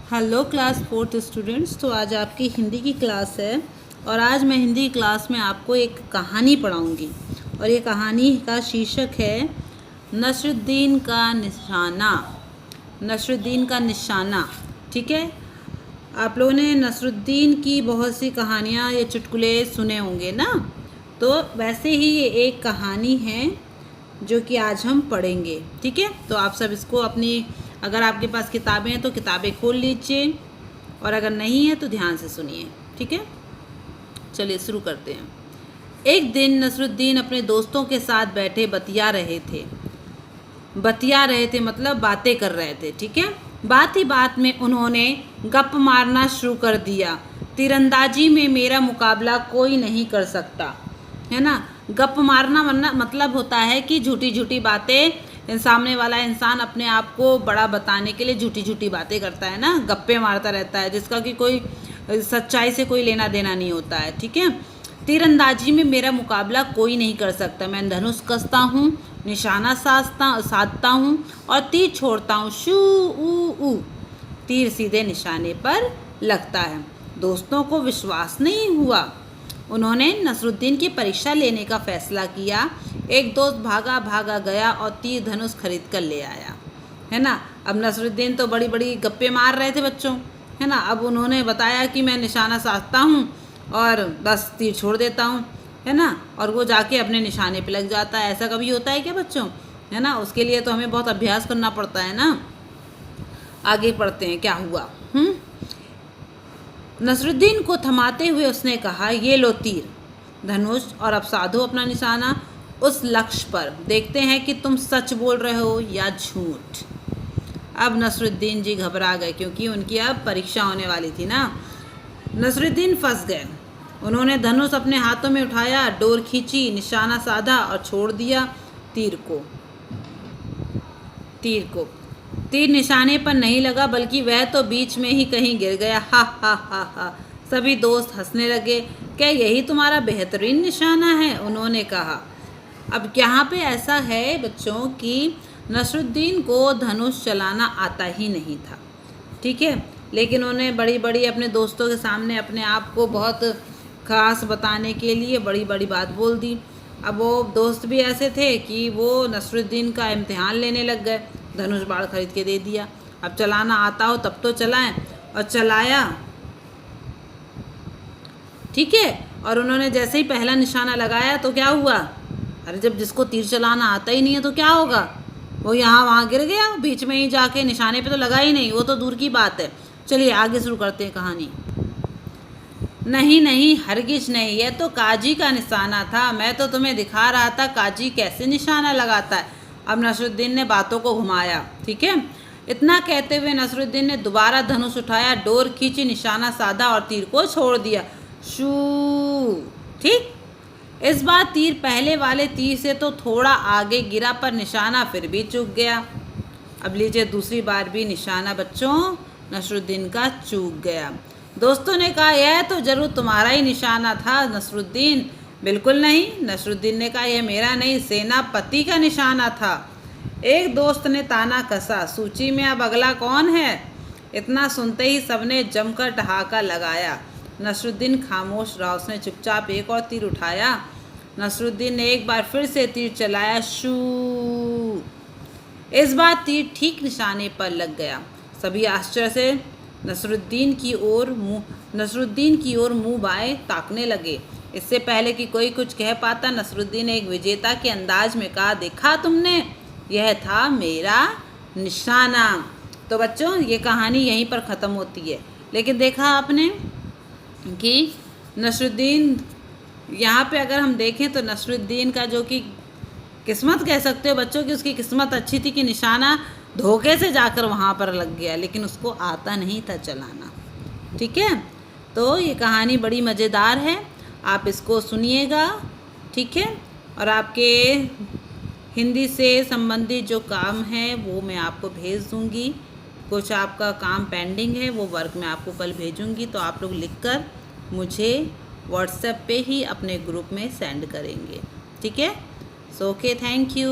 Hello class fourth students. तो आज आपकी हिंदी की क्लास है और आज मैं हिंदी की क्लास में आपको एक कहानी पढ़ाऊंगी और ये कहानी का शीर्षक है नसरुद्दीन का निशाना। नसरुद्दीन का निशाना, ठीक है। आप लोगों ने नसरुद्दीन की बहुत सी कहानियाँ या चुटकुले सुने होंगे ना, तो वैसे ही ये एक कहानी है जो कि आज हम पढ़ेंगे, ठीक है। तो आप सब इसको अपनी, अगर आपके पास किताबें हैं तो किताबें खोल लीजिए और अगर नहीं है तो ध्यान से सुनिए, ठीक है। चलिए शुरू करते हैं। एक दिन नसरुद्दीन अपने दोस्तों के साथ बैठे बतिया रहे थे मतलब बातें कर रहे थे, ठीक है। बात ही बात में उन्होंने गप मारना शुरू कर दिया। तीरंदाजी में मेरा मुकाबला कोई नहीं कर सकता, है ना। गप मारना मतलब होता है कि झूठी झूठी बातें, सामने वाला इंसान अपने आप को बड़ा बताने के लिए झूठी झूठी बातें करता है ना, गप्पे मारता रहता है जिसका कि कोई सच्चाई से कोई लेना देना नहीं होता है, ठीक है। तीरंदाजी में मेरा मुकाबला कोई नहीं कर सकता। मैं धनुष कसता हूँ, निशाना साधता हूँ और तीर छोड़ता हूँ, शू ऊ ऊ। तीर सीधे निशाने पर लगता है। दोस्तों को विश्वास नहीं हुआ। उन्होंने नसरुद्दीन की परीक्षा लेने का फैसला किया। एक दोस्त भागा गया और तीर धनुष खरीद कर ले आया, है ना। अब नसरुद्दीन तो बड़ी बड़ी गप्पे मार रहे थे बच्चों, है ना। अब उन्होंने बताया कि मैं निशाना साधता हूँ और बस तीर छोड़ देता हूँ, है ना, और वो जाके अपने निशाने पे लग जाता है। ऐसा कभी होता है क्या बच्चों, है ना। उसके लिए तो हमें बहुत अभ्यास करना पड़ता है ना। आगे पढ़ते हैं क्या हुआ। नसरुद्दीन को थमाते हुए उसने कहा, ये लो तीर धनुष और अब साधो अपना निशाना उस लक्ष्य पर। देखते हैं कि तुम सच बोल रहे हो या झूठ। अब नसरुद्दीन जी घबरा गए क्योंकि उनकी अब परीक्षा होने वाली थी ना। नसरुद्दीन फंस गए। उन्होंने धनुष अपने हाथों में उठाया, डोर खींची, निशाना साधा और छोड़ दिया तीर को। तीर निशाने पर नहीं लगा बल्कि वह तो बीच में ही कहीं गिर गया। हा हा हा हा। सभी दोस्त हंसने लगे। क्या यही तुम्हारा बेहतरीन निशाना है, उन्होंने कहा। अब यहाँ पे ऐसा है बच्चों कि नसरुद्दीन को धनुष चलाना आता ही नहीं था, ठीक है। लेकिन उन्होंने बड़ी बड़ी अपने दोस्तों के सामने अपने आप को बहुत खास बताने के लिए बड़ी बड़ी बात बोल दी। अब वो दोस्त भी ऐसे थे कि वो नसरुद्दीन का इम्तिहान लेने लग गए। धनुष बाण खरीद के दे दिया। अब चलाना आता हो तब तो चलाएं, और चलाया, ठीक है। और उन्होंने जैसे ही पहला निशाना लगाया तो क्या हुआ, अरे जब जिसको तीर चलाना आता ही नहीं है तो क्या होगा, वो यहाँ वहाँ गिर गया, बीच में ही जाके निशाने पे तो लगा ही नहीं, वो तो दूर की बात है। चलिए आगे शुरू करते हैं कहानी। नहीं हरगिज नहीं, यह तो काजी का निशाना था। मैं तो तुम्हें दिखा रहा था काजी कैसे निशाना लगाता है। अब नसरुद्दीन ने बातों को घुमाया, ठीक है। इतना कहते हुए नसरुद्दीन ने दोबारा धनुष उठाया, डोर खींची, निशाना साधा और तीर को छोड़ दिया, शू, ठीक। इस बार तीर पहले वाले तीर से तो थोड़ा आगे गिरा पर निशाना फिर भी चूक गया। अब लीजिए दूसरी बार भी निशाना बच्चों नसरुद्दीन का चूक गया। दोस्तों ने कहा, यह तो जरूर तुम्हारा ही निशाना था नसरुद्दीन। बिल्कुल नहीं, नसरुद्दीन ने कहा, यह मेरा नहीं, सेनापति का निशाना था। एक दोस्त ने ताना कसा, सूची में अब अगला कौन है। इतना सुनते ही सबने जमकर ठहाका लगाया। नसरुद्दीन खामोश रहा। उसने चुपचाप एक और तीर उठाया। नसरुद्दीन ने एक बार फिर से तीर चलाया, शू। इस बार तीर ठीक निशाने पर लग गया। सभी आश्चर्य से नसरुद्दीन की ओर मुंह बाएं ताकने लगे। इससे पहले कि कोई कुछ कह पाता, नसरुद्दीन ने एक विजेता के अंदाज में कहा, देखा तुमने, यह था मेरा निशाना। तो बच्चों ये कहानी यहीं पर ख़त्म होती है। लेकिन देखा आपने कि नसरुद्दीन, यहाँ पे अगर हम देखें तो नसरुद्दीन का जो कि किस्मत कह सकते हो बच्चों की, उसकी किस्मत अच्छी थी कि निशाना धोखे से जाकर वहाँ पर लग गया, लेकिन उसको आता नहीं था चलाना, ठीक है। तो ये कहानी बड़ी मज़ेदार है, आप इसको सुनिएगा, ठीक है। और आपके हिंदी से संबंधित जो काम है वो मैं आपको भेज दूँगी। कुछ आपका काम पेंडिंग है, वो वर्क मैं आपको कल भेजूँगी, तो आप लोग लिखकर मुझे व्हाट्सएप पे ही अपने ग्रुप में सेंड करेंगे, ठीक है। So okay, thank you.